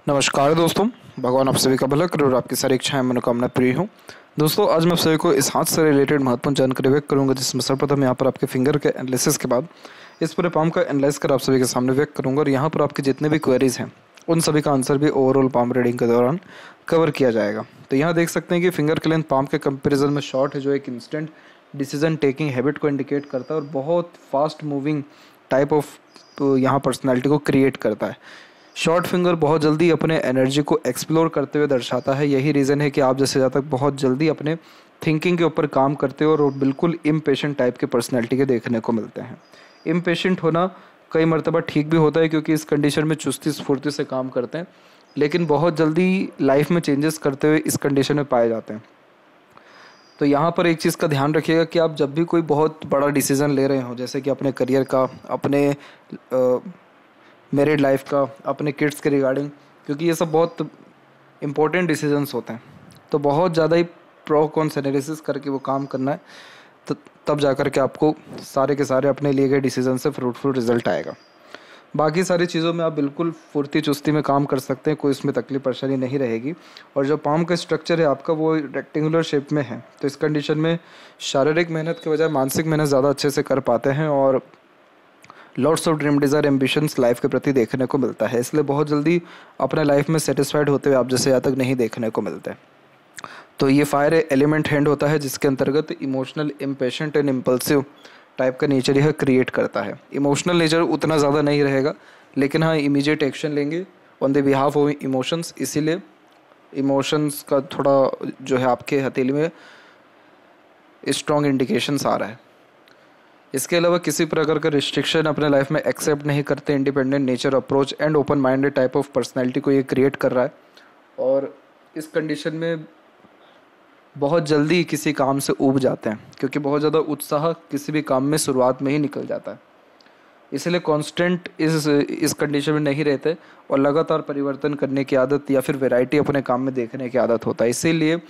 नमस्कार दोस्तों। भगवान आप सभी का भला करे और आपकी सारी इच्छाएं मनोकामना पूरी हो। दोस्तों, आज मैं आप सभी को इस हाथ से रिलेटेड महत्वपूर्ण जानकारी व्यक्त करूंगा, जिसमें सर्वप्रथम यहाँ पर आपके फिंगर के एनालिसिस के बाद इस पूरे पाम का एनालाइज कर आप सभी के सामने व्यक्त करूंगा और यहाँ पर आपके जितने भी क्वेरीज हैं उन सभी का आंसर भी ओवरऑल पाम रीडिंग के दौरान कवर किया जाएगा। तो यहाँ देख सकते हैं कि फिंगर के लेंथ पाम के कंपेरिजन में शॉर्ट है, जो एक इंस्टेंट डिसीजन टेकिंग हैबिट को इंडिकेट करता है और बहुत फास्ट मूविंग टाइप ऑफ यहाँ पर्सनैलिटी को क्रिएट करता है। शॉर्ट फिंगर बहुत जल्दी अपने एनर्जी को एक्सप्लोर करते हुए दर्शाता है। यही रीज़न है कि आप जैसे ज़्यादा बहुत जल्दी अपने थिंकिंग के ऊपर काम करते हो और बिल्कुल इम्पेशेंट टाइप के पर्सनैलिटी के देखने को मिलते हैं। इम्पेशेंट होना कई मरतबा ठीक भी होता है, क्योंकि इस कंडीशन में चुस्ती स्फूर्ति से काम करते हैं, लेकिन बहुत जल्दी लाइफ में चेंजेस करते हुए इस कंडीशन में पाए जाते हैं। तो यहाँ पर एक चीज़ का ध्यान रखिएगा कि आप जब भी कोई बहुत बड़ा डिसीज़न ले रहे हो, जैसे कि अपने करियर का, अपने मैरिड लाइफ का, अपने किड्स के रिगार्डिंग, क्योंकि ये सब बहुत इंपॉर्टेंट डिसीजंस होते हैं, तो बहुत ज़्यादा ही प्रो कॉन्स एनालिसिस करके वो काम करना है। तो तब जा कर के आपको सारे के सारे अपने लिए गए डिसीजन से फ्रूटफुल रिजल्ट आएगा। बाकी सारी चीज़ों में आप बिल्कुल फुर्ती चुस्ती में काम कर सकते हैं, कोई इसमें तकलीफ परेशानी नहीं रहेगी। और जो पाम का स्ट्रक्चर है आपका वो रेक्टेंगुलर शेप में है, तो इस कंडीशन में शारीरिक मेहनत के बजाय मानसिक मेहनत ज़्यादा अच्छे से कर पाते हैं और lots of dream desire ambitions life के प्रति देखने को मिलता है। इसलिए बहुत जल्दी अपने लाइफ में सेटिस्फाइड होते हुए आप जैसे यहाँ तक नहीं देखने को मिलते। तो ये फायर एलिमेंट हैंड होता है, जिसके अंतर्गत emotional, impatient and impulsive type का नेचर यह क्रिएट करता है। इमोशनल नेचर उतना ज़्यादा नहीं रहेगा, लेकिन हाँ इमीडिएट एक्शन लेंगे on the behalf of emotions, इसीलिए इमोशंस का थोड़ा जो है आपके हथेली में स्ट्रॉन्ग इंडिकेशंस आ रहा है। इसके अलावा किसी प्रकार का रिस्ट्रिक्शन अपने लाइफ में एक्सेप्ट नहीं करते। Independent nature, approach and open minded type of personality को ये क्रिएट कर रहा है और इस कंडीशन में बहुत जल्दी किसी काम से ऊब जाते हैं, क्योंकि बहुत ज़्यादा उत्साह किसी भी काम में शुरुआत में ही निकल जाता है। इसलिए कांस्टेंट इस कंडीशन में नहीं रहते और लगातार परिवर्तन करने की आदत या फिर वैरायटी अपने काम में देखने की आदत होता है। इसीलिए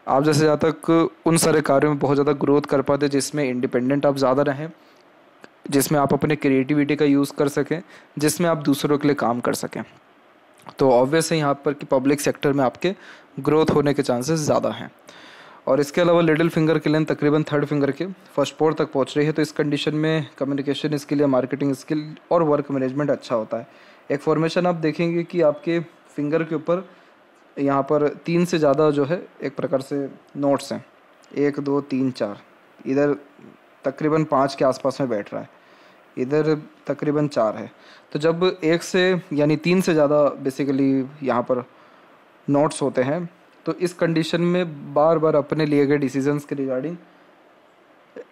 आप जैसे जहाँ तक उन सारे कार्यों में बहुत ज़्यादा ग्रोथ कर पाते जिसमें इंडिपेंडेंट आप ज़्यादा रहें, जिसमें आप अपने क्रिएटिविटी का यूज़ कर सकें, जिसमें आप दूसरों के लिए काम कर सकें। तो ऑब्वियस है यहाँ पर कि पब्लिक सेक्टर में आपके ग्रोथ होने के चांसेस ज़्यादा हैं। और इसके अलावा लिटिल फिंगर की लेंथ तकरीबन थर्ड फिंगर के फर्स्ट पोर तक पहुँच रही है, तो इस कंडीशन में कम्युनिकेशन स्किल या मार्केटिंग स्किल और वर्क मैनेजमेंट अच्छा होता है। एक फॉर्मेशन आप देखेंगे कि आपके फिंगर के ऊपर यहाँ पर 3 से ज़्यादा जो है एक प्रकार से नोट्स हैं, 1 2 3 4, इधर तकरीबन 5 के आसपास में बैठ रहा है, इधर तकरीबन 4 है। तो जब 1 से यानी 3 से ज़्यादा बेसिकली यहाँ पर नोट्स होते हैं, तो इस कंडीशन में बार बार अपने लिए गए डिसीजंस के रिगार्डिंग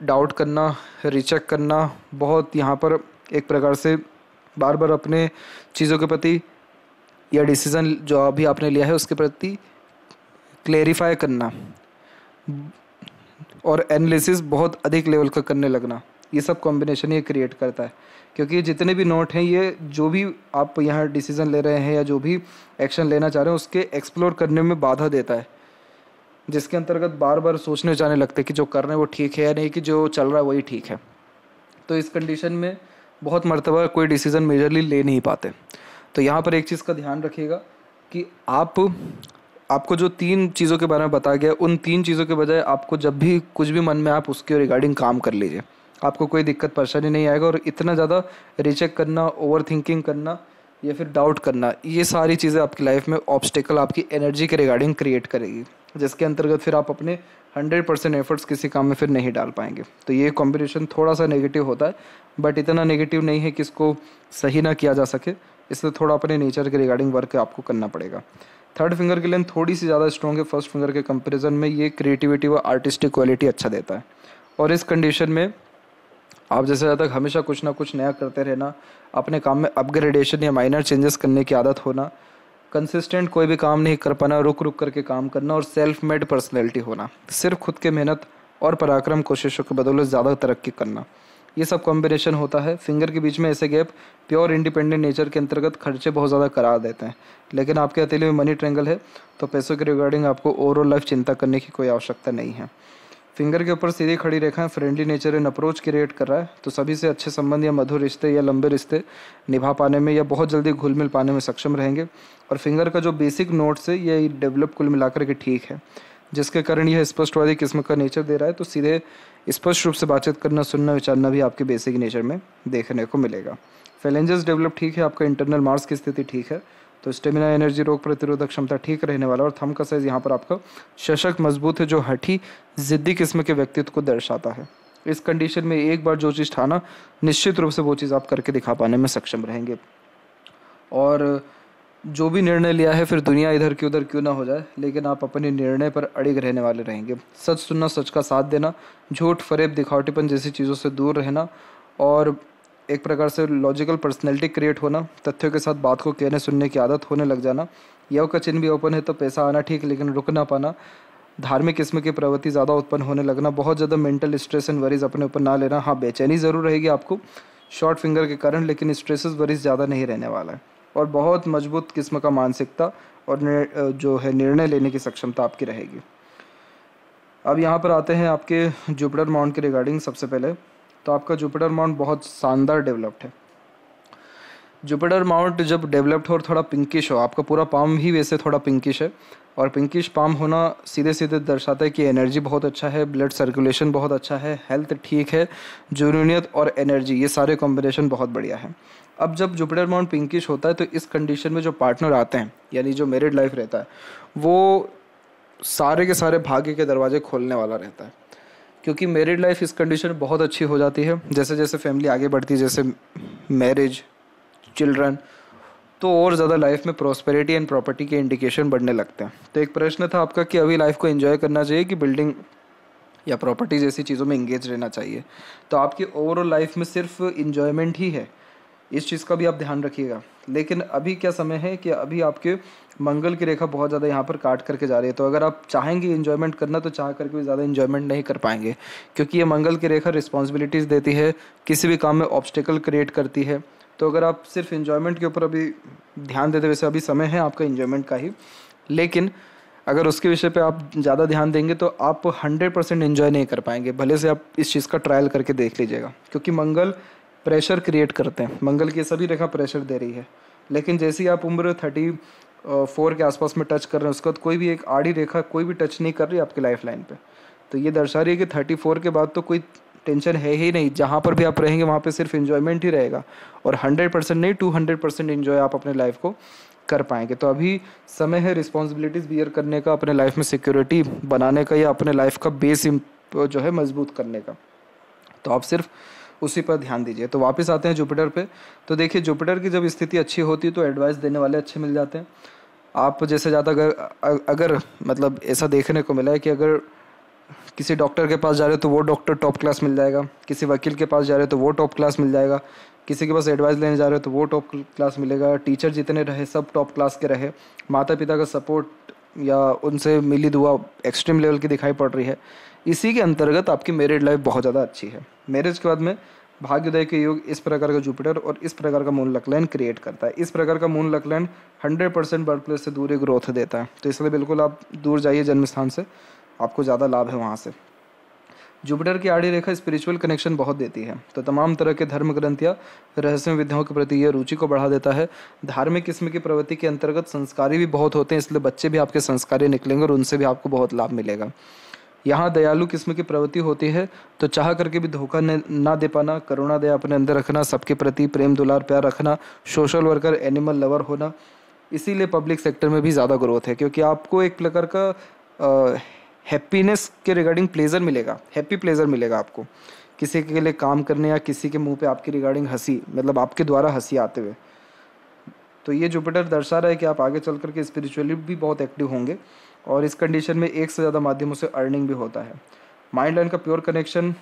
डाउट करना, रीचेक करना, बहुत यहाँ पर एक प्रकार से बार बार अपने चीज़ों के प्रति या डिसीज़न जो अभी आपने लिया है उसके प्रति क्लेरिफाई करना और एनालिसिस बहुत अधिक लेवल का करने लगना, ये सब कॉम्बिनेशन ये क्रिएट करता है। क्योंकि जितने भी नोट हैं, ये जो भी आप यहाँ डिसीज़न ले रहे हैं या जो भी एक्शन लेना चाह रहे हैं उसके एक्सप्लोर करने में बाधा देता है, जिसके अंतर्गत बार बार सोचने जाने लगते हैं कि जो कर रहे हैं वो ठीक है या नहीं, कि जो चल रहा है वही ठीक है। तो इस कंडीशन में बहुत मर्तबा कोई डिसीज़न मेजरली ले नहीं पाते। तो यहाँ पर एक चीज़ का ध्यान रखिएगा कि आपको जो 3 चीज़ों के बारे में बताया गया, उन 3 चीज़ों के बजाय आपको जब भी कुछ भी मन में आप उसके रिगार्डिंग काम कर लीजिए, आपको कोई दिक्कत परेशानी नहीं आएगा। और इतना ज़्यादा रीचेक करना, ओवर थिंकिंग करना या फिर डाउट करना, ये सारी चीज़ें आपकी लाइफ में ऑब्स्टेकल आपकी एनर्जी के रिगार्डिंग क्रिएट करेगी, जिसके अंतर्गत फिर आप अपने 100% एफर्ट्स किसी काम में फिर नहीं डाल पाएंगे। तो ये कॉम्बिनेशन थोड़ा सा नेगेटिव होता है, बट इतना नेगेटिव नहीं है कि इसको सही ना किया जा सके, इसलिए थोड़ा अपने नेचर के रिगार्डिंग वर्क आपको करना पड़ेगा। थर्ड फिंगर की लेंथ थोड़ी सी ज़्यादा स्ट्रॉन्ग है फर्स्ट फिंगर के कंपैरिजन में। ये क्रिएटिविटी व आर्टिस्टिक क्वालिटी अच्छा देता है और इस कंडीशन में आप जैसे ज़्यादा तक हमेशा कुछ ना कुछ नया करते रहना, अपने काम में अपग्रेडेशन या माइनर चेंजेस करने की आदत होना, कंसिस्टेंट कोई भी काम नहीं कर पाना, रुक रुक करके काम करना और सेल्फ मेड पर्सनैलिटी होना, सिर्फ खुद के मेहनत और पराक्रम कोशिशों के बदौलत ज़्यादा तरक्की करना, ये सब कॉम्बिनेशन होता है। फिंगर के बीच में ऐसे गैप प्योर इंडिपेंडेंट नेचर के अंतर्गत खर्चे बहुत ज़्यादा करा देते हैं, लेकिन आपके हथेली में मनी ट्रायंगल है तो पैसों के रिगार्डिंग आपको ओवरऑल लाइफ चिंता करने की कोई आवश्यकता नहीं है। फिंगर के ऊपर सीधी खड़ी रेखाएं friendly nature and approach create कर रहा है, तो सभी से अच्छे संबंध या मधुर रिश्ते या लंबे रिश्ते निभा पाने में या बहुत जल्दी घुल मिल पाने में सक्षम रहेंगे। और फिंगर का जो बेसिक नोट्स है ये डेवलप कुल मिलाकर के ठीक है, जिसके कारण यह स्पष्टवादी किस्म का नेचर दे रहा है। तो सीधे स्पष्ट रूप से बातचीत करना, सुनना, विचारना भी आपके बेसिक नेचर में देखने को मिलेगा। फेलेंजेस डेवलप ठीक है, आपका इंटरनल मार्स की स्थिति ठीक है, तो स्टेमिना, एनर्जी, रोग प्रतिरोधक क्षमता ठीक रहने वाला। और थंब का साइज यहाँ पर आपका सशक्त मजबूत है, जो हठी जिद्दी किस्म के व्यक्तित्व को दर्शाता है। इस कंडीशन में एक बार जो चीज़ ठाना, निश्चित रूप से वो चीज़ आप करके दिखा पाने में सक्षम रहेंगे। और जो भी निर्णय लिया है, फिर दुनिया इधर की उधर क्यों ना हो जाए, लेकिन आप अपने निर्णय पर अड़िग रहने वाले रहेंगे। सच सुनना, सच का साथ देना, झूठ, फरेब, दिखावटीपन जैसी चीज़ों से दूर रहना, और एक प्रकार से लॉजिकल पर्सनैलिटी क्रिएट होना, तथ्यों के साथ बात को कहने सुनने की आदत होने लग जाना। यव का चिन्ह भी ओपन है, तो पैसा आना ठीक लेकिन रुक ना पाना, धार्मिक किस्म की प्रवृत्ति ज़्यादा उत्पन्न होने लगना, बहुत ज़्यादा मेंटल स्ट्रेस एंड वरीज अपने ऊपर ना लेना। हाँ, बेचैनी ज़रूर रहेगी आपको शॉर्ट फिंगर के कारण, लेकिन स्ट्रेसेस वरीज ज़्यादा नहीं रहने वाला है। और बहुत मजबूत किस्म का मानसिकता और जो है निर्णय लेने की सक्षमता आपकी रहेगी। अब यहाँ पर आते हैं आपके जुपिटर माउंट के रिगार्डिंग। सबसे पहले तो आपका जुपिटर माउंट बहुत शानदार डेवलप्ड है। जुपिटर माउंट जब डेवलप्ड हो और थोड़ा पिंकिश हो, आपका पूरा पाम ही वैसे थोड़ा पिंकिश है, और पिंकिश पाम होना सीधे सीधे दर्शाता है कि एनर्जी बहुत अच्छा है, ब्लड सर्कुलेशन बहुत अच्छा है, हेल्थ ठीक है, जुनूनियत और एनर्जी, ये सारे कॉम्बिनेशन बहुत बढ़िया है। अब जब जुपिटर माउंट पिंकिश होता है, तो इस कंडीशन में जो पार्टनर आते हैं, यानी जो मैरिड लाइफ रहता है, वो सारे के सारे भाग्य के दरवाजे खोलने वाला रहता है। क्योंकि मैरिड लाइफ इस कंडीशन में बहुत अच्छी हो जाती है। जैसे जैसे फैमिली आगे बढ़ती है, जैसे मैरिज, चिल्ड्रन, तो और ज़्यादा लाइफ में प्रॉस्पेरिटी एंड प्रॉपर्टी के इंडिकेशन बढ़ने लगते हैं। तो एक प्रश्न था आपका कि अभी लाइफ को एंजॉय करना चाहिए कि बिल्डिंग या प्रॉपर्टी जैसी चीज़ों में इंगेज रहना चाहिए। तो आपकी ओवरऑल लाइफ में सिर्फ इंजॉयमेंट ही है, इस चीज़ का भी आप ध्यान रखिएगा। लेकिन अभी क्या समय है कि अभी आपके मंगल की रेखा बहुत ज़्यादा यहाँ पर काट करके जा रही है, तो अगर आप चाहेंगे इन्जॉयमेंट करना तो चाह करके भी ज़्यादा इन्जॉयमेंट नहीं कर पाएंगे, क्योंकि ये मंगल की रेखा रिस्पॉन्सिबिलिटीज़ देती है, किसी भी काम में ऑब्स्टिकल क्रिएट करती है। तो अगर आप सिर्फ इन्जॉयमेंट के ऊपर अभी ध्यान देते, वैसे अभी समय है आपका इन्जॉयमेंट का ही, लेकिन अगर उसके विषय पे आप ज़्यादा ध्यान देंगे तो आप 100% इन्जॉय नहीं कर पाएंगे। भले से आप इस चीज़ का ट्रायल करके देख लीजिएगा, क्योंकि मंगल प्रेशर क्रिएट करते हैं। मंगल की सभी रेखा प्रेशर दे रही है, लेकिन जैसे ही आप उम्र 34 के आसपास में टच कर रहे हैं, उसके बाद कोई भी एक आड़ी रेखा कोई भी टच नहीं कर रही आपकी लाइफ लाइन पे। तो ये दर्शा रही है कि 34 के बाद तो कोई टेंशन है ही नहीं, जहाँ पर भी आप रहेंगे वहाँ पे सिर्फ इन्जॉयमेंट ही रहेगा, और 100% नहीं 200% इन्जॉय आप अपने लाइफ को कर पाएंगे। तो अभी समय है रिस्पॉन्सिबिलिटीज़ बियर करने का, अपने लाइफ में सिक्योरिटी बनाने का, या अपने लाइफ का बेस जो है मजबूत करने का। तो आप सिर्फ उसी पर ध्यान दीजिए। तो वापस आते हैं जुपिटर पे। तो देखिए, जुपिटर की जब स्थिति अच्छी होती है तो एडवाइस देने वाले अच्छे मिल जाते हैं। आप जैसे ज़्यादा अगर मतलब ऐसा देखने को मिला है कि अगर किसी डॉक्टर के पास जा रहे हो तो वो डॉक्टर टॉप क्लास मिल जाएगा, किसी वकील के पास जा रहे हो तो वो टॉप क्लास मिल जाएगा, किसी के पास एडवाइस लेने जा रहे हो तो वो टॉप क्लास मिलेगा, टीचर जितने रहे सब टॉप क्लास के रहे, माता पिता का सपोर्ट या उनसे मिली दुआ एक्सट्रीम लेवल की दिखाई पड़ रही है। इसी के अंतर्गत आपकी मैरिड लाइफ बहुत ज़्यादा अच्छी है। मैरिज के बाद में भाग्योदय के योग इस प्रकार का जुपिटर और इस प्रकार का मून लकलाइन क्रिएट करता है। इस प्रकार का मून लकलाइन 100% बर्थ प्लेस से दूर ग्रोथ देता है, तो इसलिए बिल्कुल आप दूर जाइए जन्म स्थान से, आपको ज़्यादा लाभ है वहाँ से। जुपिटर की आड़ी रेखा स्पिरिचुअल कनेक्शन बहुत देती है, तो तमाम तरह के धर्म ग्रंथ या रहस्य विद्याओं के प्रति यह रुचि को बढ़ा देता है। धार्मिक किस्म की प्रवृत्ति के अंतर्गत संस्कारी भी बहुत होते हैं, इसलिए बच्चे भी आपके संस्कारी निकलेंगे और उनसे भी आपको बहुत लाभ मिलेगा। यहाँ दयालु किस्म की प्रवृत्ति होती है, तो चाह करके भी धोखा ना दे पाना, करुणा दया अपने अंदर रखना, सबके प्रति प्रेम दुलार प्यार रखना, सोशल वर्कर, एनिमल लवर होना, इसीलिए पब्लिक सेक्टर में भी ज़्यादा ग्रोथ है, क्योंकि आपको एक प्रकार का हैप्पीनेस के रिगार्डिंग प्लेजर मिलेगा, हैप्पी प्लेजर मिलेगा आपको, किसी के लिए काम करने या किसी के मुंह पे आपकी रिगार्डिंग हंसी, मतलब आपके द्वारा हंसी आते हुए। तो ये जुपिटर दर्शा रहा है कि आप आगे चल करके स्पिरिचुअली भी बहुत एक्टिव होंगे, और इस कंडीशन में एक से ज़्यादा माध्यमों से अर्निंग भी होता है। माइंड लाइन का प्योर कनेक्शन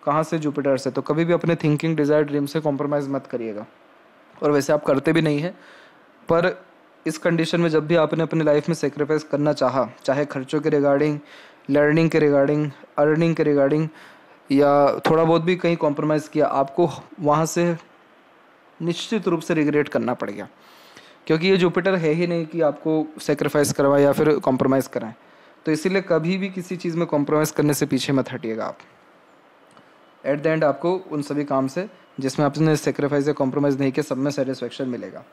कहाँ से? जुपिटर से। तो कभी भी अपने थिंकिंग, डिज़ायर, ड्रीम से कॉम्प्रोमाइज़ मत करिएगा, और वैसे आप करते भी नहीं हैं, पर इस कंडीशन में जब भी आपने अपने लाइफ में सेक्रीफाइस करना चाहा, चाहे खर्चों के रिगार्डिंग, लर्निंग के रिगार्डिंग, अर्निंग के रिगार्डिंग, या थोड़ा बहुत भी कहीं कॉम्प्रोमाइज़ किया, आपको वहाँ से निश्चित रूप से रिग्रेट करना पड़ेगा, क्योंकि ये जुपिटर है ही नहीं कि आपको सेक्रीफाइस करवाए या फिर कॉम्प्रोमाइज़ कराएं। तो इसीलिए कभी भी किसी चीज़ में कॉम्प्रोमाइज़ करने से पीछे मत हटिएगा आप। एट द एंड आपको उन सभी काम से जिसमें आपने सेक्रीफाइस या कॉम्प्रोमाइज़ नहीं किया, सब में सेटिस्फेक्शन मिलेगा।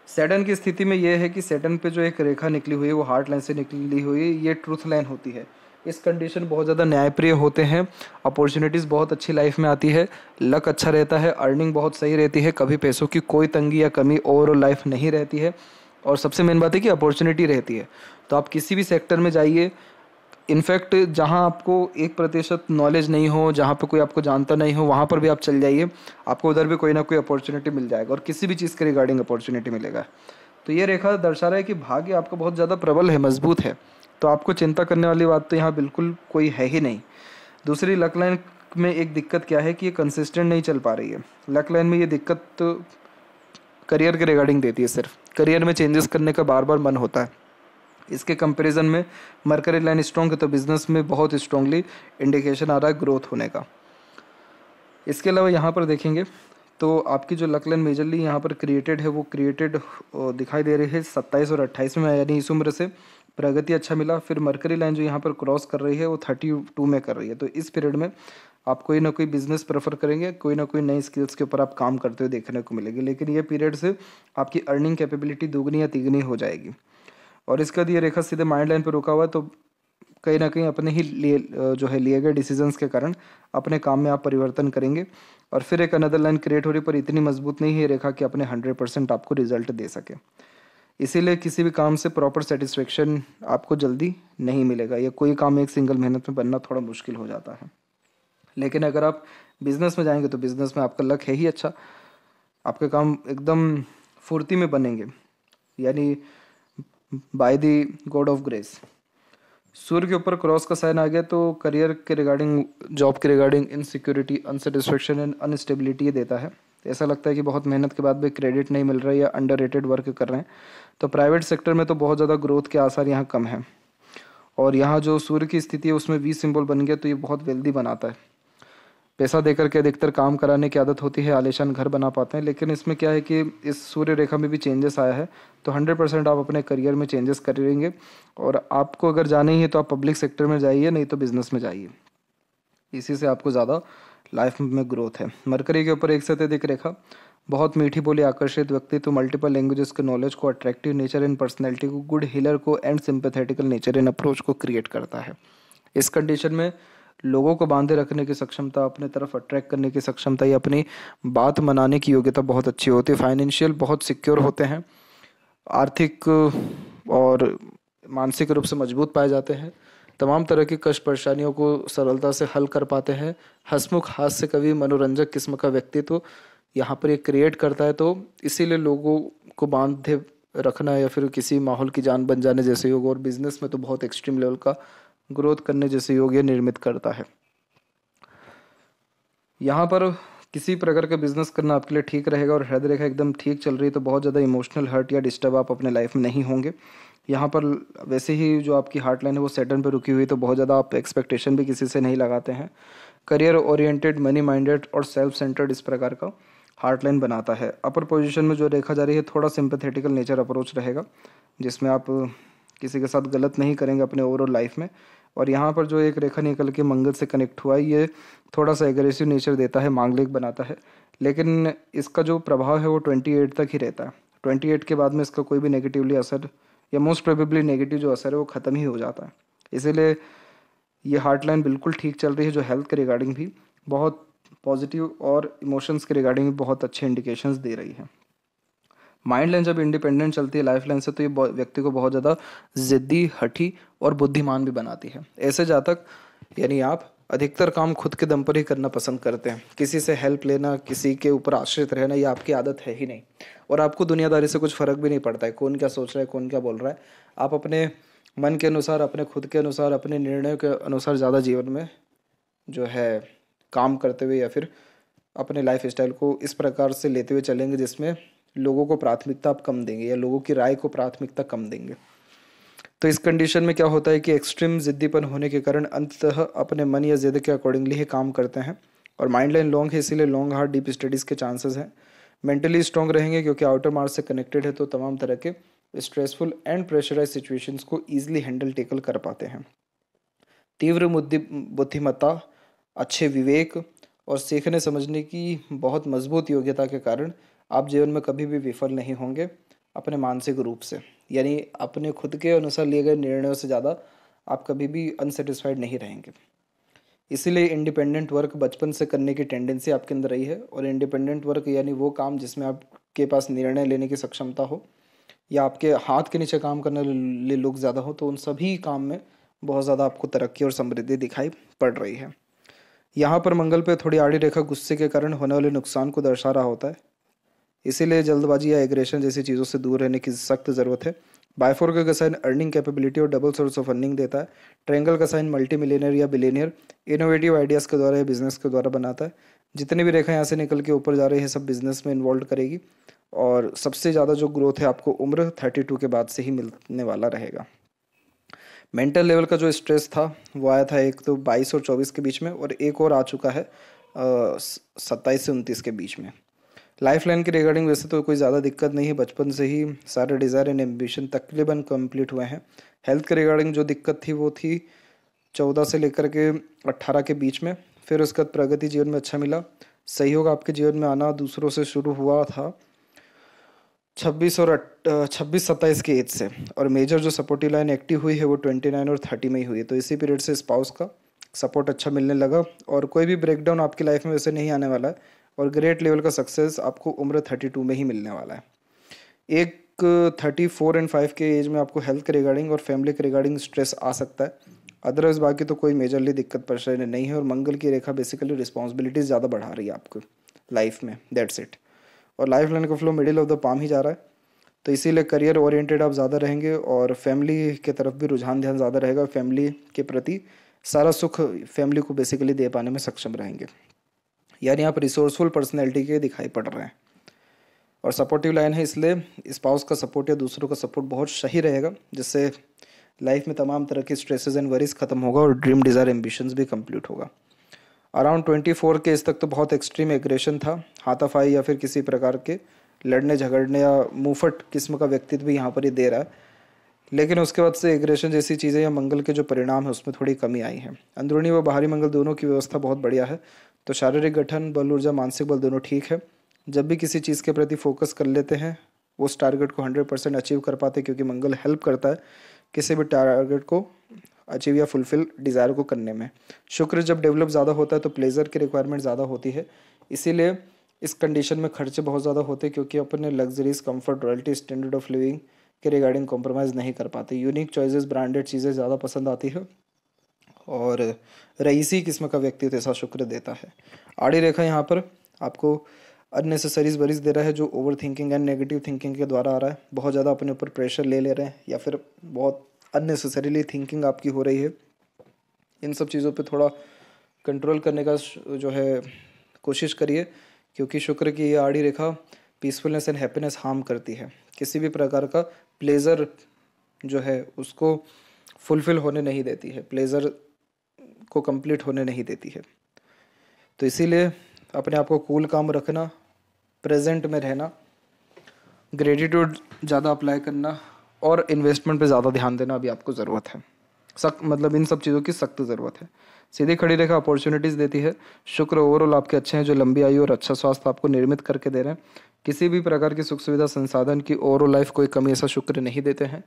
सैटर्न की स्थिति में ये है कि सैटर्न पे जो एक रेखा निकली हुई है वो हार्ट लाइन से निकली हुई है, ये ट्रूथ लाइन होती है। इस कंडीशन बहुत ज़्यादा न्यायप्रिय होते हैं, अपॉर्चुनिटीज़ बहुत अच्छी लाइफ में आती है, लक अच्छा रहता है, अर्निंग बहुत सही रहती है, कभी पैसों की कोई तंगी या कमी ओवरऑल लाइफ नहीं रहती है, और सबसे मेन बात है कि अपॉर्चुनिटी रहती है। तो आप किसी भी सेक्टर में जाइए, इनफैक्ट जहाँ आपको 1% नॉलेज नहीं हो, जहाँ पे कोई आपको जानता नहीं हो, वहाँ पर भी आप चल जाइए, आपको उधर भी कोई ना कोई अपॉर्चुनिटी मिल जाएगा, और किसी भी चीज़ के रिगार्डिंग अपॉर्चुनिटी मिलेगा। तो ये रेखा दर्शा रहा है कि भाग्य आपका बहुत ज़्यादा प्रबल है, मजबूत है, तो आपको चिंता करने वाली बात तो यहाँ बिल्कुल कोई है ही नहीं। दूसरी लक लाइन में एक दिक्कत क्या है कि ये कंसिस्टेंट नहीं चल पा रही है। लक लाइन में ये दिक्कत तो करियर के रिगार्डिंग देती है, सिर्फ करियर में चेंजेस करने का बार बार मन होता है। इसके कंपैरिजन में मरकरी लाइन स्ट्रॉन्ग है, तो बिजनेस में बहुत स्ट्रांगली इंडिकेशन आ रहा है ग्रोथ होने का। इसके अलावा यहाँ पर देखेंगे तो आपकी जो लक लाइन मेजरली यहाँ पर क्रिएटेड है, वो क्रिएटेड दिखाई दे रही है 27 और 28 में, यानी इस उम्र से प्रगति अच्छा मिला। फिर मरकरी लाइन जो यहाँ पर क्रॉस कर रही है वो 32 में कर रही है, तो इस पीरियड में आप कोई ना कोई बिजनेस प्रेफर करेंगे, कोई ना कोई नई स्किल्स के ऊपर आप काम करते हुए देखने को मिलेगी, लेकिन ये पीरियड से आपकी अर्निंग कैपेबिलिटी दोगुनी या तिगुनी हो जाएगी। और इसके बाद ये रेखा सीधे माइंड लाइन पर रुका हुआ है, तो कहीं ना कहीं अपने ही लिए गए डिसीजंस के कारण अपने काम में आप परिवर्तन करेंगे। और फिर एक अनदर लाइन क्रिएट हो रही, पर इतनी मजबूत नहीं है रेखा कि अपने 100% आपको रिजल्ट दे सके। इसीलिए किसी भी काम से प्रॉपर सेटिस्फेक्शन आपको जल्दी नहीं मिलेगा, या कोई काम एक सिंगल मेहनत में बनना थोड़ा मुश्किल हो जाता है। लेकिन अगर आप बिजनेस में जाएंगे तो बिजनेस में आपका लक है ही अच्छा, आपके काम एकदम फुर्ती में बनेंगे, यानी by the God of grace. Surya के ऊपर क्रॉस का साइन आ गया, तो करियर के रिगार्डिंग, जॉब के regarding insecurity, unsatisfaction and unstability देता है। ऐसा लगता है कि बहुत मेहनत के बाद भी क्रेडिट नहीं मिल रहा है या अंडररेटेड वर्क कर रहे हैं। तो प्राइवेट सेक्टर में तो बहुत ज़्यादा ग्रोथ के आसार यहाँ कम है। और यहाँ जो सूर्य की स्थिति है उसमें वी सिंबल बन गया, तो ये बहुत वेल्दी बनाता है। पैसा देकर के अधिकतर काम कराने की आदत होती है, आलीशान घर बना पाते हैं, लेकिन इसमें क्या है कि इस सूर्य रेखा में भी चेंजेस आया है, तो 100% आप अपने करियर में चेंजेस करेंगे। और आपको अगर जाना ही है तो आप पब्लिक सेक्टर में जाइए, नहीं तो बिजनेस में जाइए, इसी से आपको ज़्यादा लाइफ में ग्रोथ है। मरकरी के ऊपर एक से अधिक रेखा, बहुत मीठी बोली, आकर्षित व्यक्तित्व, मल्टीपल लैंग्वेजेस के नॉलेज को, अट्रैक्टिव नेचर एंड पर्सनैलिटी को, गुड हीलर को एंड सिंपैथेटिकल नेचर एंड अप्रोच को क्रिएट करता है। इस कंडीशन में लोगों को बांधे रखने की क्षमता, अपने तरफ अट्रैक्ट करने की क्षमता या अपनी बात मनाने की योग्यता बहुत अच्छी होती है। फाइनेंशियल बहुत सिक्योर होते हैं, आर्थिक और मानसिक रूप से मजबूत पाए जाते हैं, तमाम तरह की कष्ट परेशानियों को सरलता से हल कर पाते हैं। हंसमुख, हास्य कवि, मनोरंजक किस्म का व्यक्तित्व यहाँ पर ये क्रिएट करता है, तो इसीलिए लोगों को बांधे रखना या फिर किसी माहौल की जान बन जाने जैसे योग, और बिजनेस में तो बहुत एक्सट्रीम लेवल का ग्रोथ करने जैसे योग ये निर्मित करता है। यहाँ पर किसी प्रकार का बिजनेस करना आपके लिए ठीक रहेगा, और हृदय रेखा एकदम ठीक चल रही है, तो बहुत ज़्यादा इमोशनल हर्ट या डिस्टर्ब आप अपने लाइफ में नहीं होंगे। यहाँ पर वैसे ही जो आपकी हार्ट लाइन है वो सैटर्न पे रुकी हुई, तो बहुत ज़्यादा आप एक्सपेक्टेशन भी किसी से नहीं लगाते हैं। करियर ओरिएंटेड, मनी माइंडेड और सेल्फ सेंटर्ड इस प्रकार का हार्ट लाइन बनाता है। अपर पोजीशन में जो रेखा जा रही है थोड़ा सिंपैथेटिकल नेचर अप्रोच रहेगा, जिसमें आप किसी के साथ गलत नहीं करेंगे अपने ओवरऑल लाइफ में। और यहाँ पर जो एक रेखा निकल के मंगल से कनेक्ट हुआ है, ये थोड़ा सा एग्रेसिव नेचर देता है, मांगलिक बनाता है, लेकिन इसका जो प्रभाव है वो 28 तक ही रहता है। 28 के बाद में इसका कोई भी नेगेटिवली असर या मोस्ट प्रोबेबली नेगेटिव जो असर है वो ख़त्म ही हो जाता है। इसीलिए ये हार्ट लाइन बिल्कुल ठीक चल रही है, जो हेल्थ के रिगार्डिंग भी बहुत पॉजिटिव और इमोशंस के रिगार्डिंग भी बहुत अच्छे इंडिकेशंस दे रही है। माइंड लाइन जब इंडिपेंडेंट चलती है लाइफ लाइन से, तो ये व्यक्ति को बहुत ज़्यादा ज़िद्दी, हठी और बुद्धिमान भी बनाती है। ऐसे जातक यानी आप अधिकतर काम खुद के दम पर ही करना पसंद करते हैं, किसी से हेल्प लेना, किसी के ऊपर आश्रित रहना, ये आपकी आदत है ही नहीं। और आपको दुनियादारी से कुछ फ़र्क भी नहीं पड़ता है, कौन क्या सोच रहा है, कौन क्या बोल रहा है। आप अपने मन के अनुसार, अपने खुद के अनुसार, अपने निर्णयों के अनुसार ज़्यादा जीवन में जो है काम करते हुए या फिर अपने लाइफ स्टाइल को इस प्रकार से लेते हुए चलेंगे जिसमें लोगों को प्राथमिकता आप कम देंगे या लोगों की राय को प्राथमिकता कम देंगे। तो इस कंडीशन में क्या होता है कि एक्सट्रीम जिद्दीपन होने के कारण अंततः अपने मन या जिद के अकॉर्डिंगली ही काम करते हैं। और माइंड लाइन लॉन्ग है, इसीलिए लॉन्ग हार्ड डीप स्टडीज़ के चांसेस हैं। मेंटली स्ट्रॉन्ग रहेंगे क्योंकि आउटर मार्स से कनेक्टेड है, तो तमाम तरह के स्ट्रेसफुल एंड प्रेशराइज सिचुएशंस को ईजिली हैंडल टेकल कर पाते हैं। तीव्र बुद्धिमत्ता, अच्छे विवेक और सीखने समझने की बहुत मजबूत योग्यता के कारण आप जीवन में कभी भी विफल नहीं होंगे अपने मानसिक रूप से, यानी अपने खुद के अनुसार लिए गए निर्णयों से ज़्यादा आप कभी भी अनसेटिस्फाइड नहीं रहेंगे। इसीलिए इंडिपेंडेंट वर्क बचपन से करने की टेंडेंसी आपके अंदर रही है, और इंडिपेंडेंट वर्क यानी वो काम जिसमें आपके पास निर्णय लेने की सक्षमता हो या आपके हाथ के नीचे काम करने वाले लोग ज़्यादा हो, तो उन सभी काम में बहुत ज़्यादा आपको तरक्की और समृद्धि दिखाई पड़ रही है। यहाँ पर मंगल पे थोड़ी आड़ी रेखा गुस्से के कारण होने वाले नुकसान को दर्शा रहा होता है, इसीलिए जल्दबाजी या एग्रेशन जैसी चीज़ों से दूर रहने की सख्त ज़रूरत है। बायफोर्क का साइन अर्निंग कैपेबिलिटी और डबल सोर्स ऑफ अर्निंग देता है। ट्रायंगल का साइन मल्टी मिलियनर या बिलियनियर इनोवेटिव आइडियाज़ के द्वारा या बिजनेस के द्वारा बनाता है। जितनी भी रेखा यहाँ से निकल के ऊपर जा रही है सब बिजनेस में इन्वॉल्व करेगी, और सबसे ज़्यादा जो ग्रोथ है आपको उम्र 32 के बाद से ही मिलने वाला रहेगा। मेंटल लेवल का जो स्ट्रेस था वो आया था एक तो 22 और 24 के बीच में, और एक और आ चुका है 27 से 29 के बीच में। लाइफ लाइन के रिगार्डिंग वैसे तो कोई ज़्यादा दिक्कत नहीं है, बचपन से ही सारे डिज़ायर एंड एम्बिशन तकरीबन कंप्लीट हुए हैं। हेल्थ के रिगार्डिंग जो दिक्कत थी वो थी 14 से लेकर के 18 के बीच में, फिर उसके बाद प्रगति जीवन में अच्छा मिला। सहयोग आपके जीवन में आना दूसरों से शुरू हुआ था 26-27 के एज से, और मेजर जो सपोर्टिव लाइन एक्टिव हुई है वो 29 और 30 में ही हुई है। तो इसी पीरियड से स्पाउस का सपोर्ट अच्छा मिलने लगा, और कोई भी ब्रेकडाउन आपकी लाइफ में वैसे नहीं आने वाला है, और ग्रेट लेवल का सक्सेस आपको उम्र 32 में ही मिलने वाला है। एक 34 एंड 5 के एज में आपको हेल्थ के रिगार्डिंग और फैमिली के रिगार्डिंग स्ट्रेस आ सकता है, अदरवाइज बाकी तो कोई मेजरली दिक्कत परेशानी नहीं है। और मंगल की रेखा बेसिकली रिस्पॉन्सिबिलिटीज़ ज़्यादा बढ़ा रही है आपको लाइफ में, दैट्स इट। और लाइफ लाइन का flow middle of the palm ही जा रहा है, तो इसीलिए करियर ओरिएंटेड आप ज़्यादा रहेंगे, और फैमिली के तरफ भी रुझान ध्यान ज़्यादा रहेगा। फैमिली के प्रति सारा सुख फैमिली को बेसिकली दे पाने में सक्षम रहेंगे, यानी आप रिसोर्सफुल पर्सनैलिटी के दिखाई पड़ रहे हैं। और सपोर्टिव लाइन है, इसलिए स्पाउस का सपोर्ट या दूसरों का सपोर्ट बहुत सही रहेगा, जिससे लाइफ में तमाम तरह की स्ट्रेसेस एंड वरीज खत्म होगा और ड्रीम डिज़ायर एम्बिशंस भी कंप्लीट होगा। अराउंड 24 के इस तक तो बहुत एक्सट्रीम एग्रेशन था, हाथापाई या फिर किसी प्रकार के लड़ने झगड़ने या मुंहफट किस्म का व्यक्तित्व भी यहाँ पर ही दे रहा है, लेकिन उसके बाद से एग्रेशन जैसी चीज़ें या मंगल के जो परिणाम है उसमें थोड़ी कमी आई है। अंदरूनी व बाहरी मंगल दोनों की व्यवस्था बहुत बढ़िया है, तो शारीरिक गठन, बल, ऊर्जा, मानसिक बल दोनों ठीक है। जब भी किसी चीज़ के प्रति फोकस कर लेते हैं उस टारगेट को 100% अचीव कर पाते हैं, क्योंकि मंगल हेल्प करता है किसी भी टारगेट को अचीव या फुलफिल डिज़ायर को करने में। शुक्र जब डेवलप ज़्यादा होता है तो प्लेजर की रिक्वायरमेंट ज़्यादा होती है, इसीलिए इस कंडीशन में खर्चे बहुत ज़्यादा होते हैं, क्योंकि अपने luxuries, comfort, royalty, standard of living के रिगार्डिंग कॉम्प्रोमाइज़ नहीं कर पाते। यूनिक चॉइसेस, ब्रांडेड चीज़ें ज़्यादा पसंद आती है, और रईसी किस्म का व्यक्तित्व ऐसा शुक्र देता है। आड़ी रेखा यहाँ पर आपको अननेसेसरीज वरीज दे रहा है, जो over thinking and negative thinking के द्वारा आ रहा है। बहुत ज़्यादा अपने ऊपर प्रेशर ले रहे हैं, या फिर बहुत अननेसेसरीली थिंकिंग आपकी हो रही है। इन सब चीज़ों पे थोड़ा कंट्रोल करने का जो है कोशिश करिए, क्योंकि शुक्र की ये आड़ी रेखा पीसफुलनेस एंड हैप्पीनेस हार्म करती है। किसी भी प्रकार का प्लेजर जो है उसको फुलफिल होने नहीं देती है, प्लेजर को कंप्लीट होने नहीं देती है। तो इसीलिए अपने आप को कूल काम रखना, प्रेजेंट में रहना, ग्रेटिट्यूड ज़्यादा अप्लाई करना, और इन्वेस्टमेंट पे ज़्यादा ध्यान देना अभी आपको ज़रूरत है। सख्त मतलब इन सब चीज़ों की सख्त ज़रूरत है। सीधी खड़ी रेखा अपॉर्चुनिटीज़ देती है। शुक्र ओवरऑल आपके अच्छे हैं, जो लंबी आयु और अच्छा स्वास्थ्य आपको निर्मित करके दे रहे हैं। किसी भी प्रकार की सुख सुविधा संसाधन की ओवरऑल लाइफ कोई कमी ऐसा शुक्र नहीं देते हैं,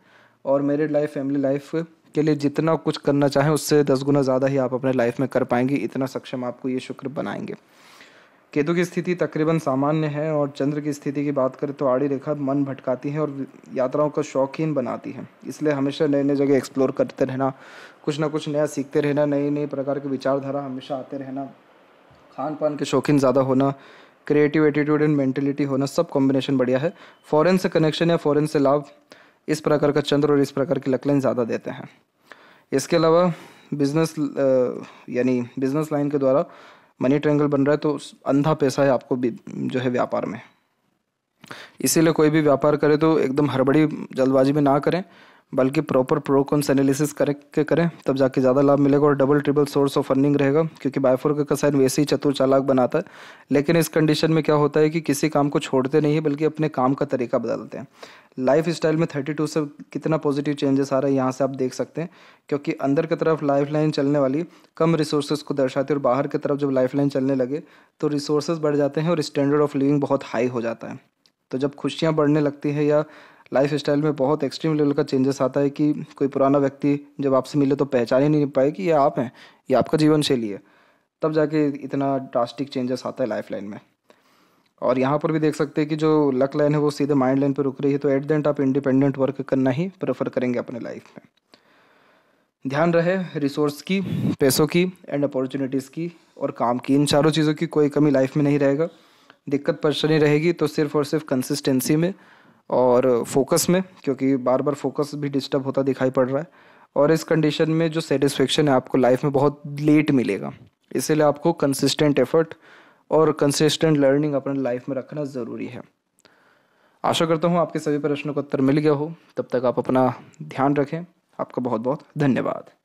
और मैरिड लाइफ, फैमिली लाइफ के लिए जितना कुछ करना चाहें उससे 10 गुना ज़्यादा ही आप अपने लाइफ में कर पाएंगे, इतना सक्षम आपको ये शुक्र बनाएंगे। केतु की स्थिति तकरीबन सामान्य है, और चंद्र की स्थिति की बात करें तो आड़ी रेखा मन भटकाती है और यात्राओं का शौकीन बनाती है। इसलिए हमेशा नए नए जगह एक्सप्लोर करते रहना, कुछ ना कुछ नया सीखते रहना, नई नई प्रकार की विचारधारा हमेशा आते रहना, खान पान के शौकीन ज़्यादा होना, क्रिएटिव एटीट्यूड एंड मेंटलिटी होना, सब कॉम्बिनेशन बढ़िया है। फॉरेन से कनेक्शन या फॉरेन से लाभ, इस प्रकार का चंद्र और इस प्रकार की लकलाइन ज़्यादा देते हैं। इसके अलावा बिजनेस यानी बिजनेस लाइन के द्वारा मनी ट्रायंगल बन रहा है, तो अंधा पैसा है आपको जो है व्यापार में। इसीलिए कोई भी व्यापार करे तो एकदम हड़बड़ी जल्दबाजी में ना करें, बल्कि प्रॉपर प्रो कॉन्स एनालिसिस करके करें, तब जाके ज़्यादा लाभ मिलेगा और double triple source of earning रहेगा। क्योंकि बायफोरक का साइन वैसे ही चतुर चालाक बनाता है, लेकिन इस कंडीशन में क्या होता है कि किसी काम को छोड़ते नहीं है बल्कि अपने काम का तरीका बदलते हैं। लाइफ स्टाइल में 32 से कितना पॉजिटिव चेंजेस आ रहा है यहाँ से आप देख सकते हैं। क्योंकि अंदर की तरफ लाइफ लाइन चलने वाली कम रिसोर्सेज को दर्शाती है और बाहर की तरफ जब लाइफ लाइन चलने लगे तो रिसोर्सेज बढ़ जाते हैं और स्टैंडर्ड ऑफ लिविंग बहुत हाई हो जाता है। तो जब खुशियाँ बढ़ने लगती है या लाइफ स्टाइल में बहुत एक्सट्रीम लेवल का चेंजेस आता है कि कोई पुराना व्यक्ति जब आपसे मिले तो पहचान ही नहीं पाए कि ये आप हैं, ये आपका जीवन शैली है, तब जाके इतना ड्रास्टिक चेंजेस आता है लाइफ लाइन में। और यहाँ पर भी देख सकते हैं कि जो लक लाइन है वो सीधे माइंड लाइन पर रुक रही है। तो एट द एंड आप इंडिपेंडेंट वर्क करना ही प्रेफर करेंगे अपने लाइफ में। ध्यान रहे रिसोर्स की, पैसों की एंड अपॉर्चुनिटीज़ की और काम की, इन चारों चीज़ों की कोई कमी लाइफ में नहीं रहेगा। दिक्कत परेशानी रहेगी तो सिर्फ और सिर्फ कंसिस्टेंसी में और फोकस में, क्योंकि बार बार फोकस भी डिस्टर्ब होता दिखाई पड़ रहा है। और इस कंडीशन में जो सेटिस्फेक्शन है आपको लाइफ में बहुत लेट मिलेगा। इसीलिए आपको कंसिस्टेंट एफर्ट और कंसिस्टेंट लर्निंग अपने लाइफ में रखना ज़रूरी है। आशा करता हूँ आपके सभी प्रश्नों का उत्तर मिल गया हो। तब तक आप अपना ध्यान रखें। आपका बहुत बहुत धन्यवाद।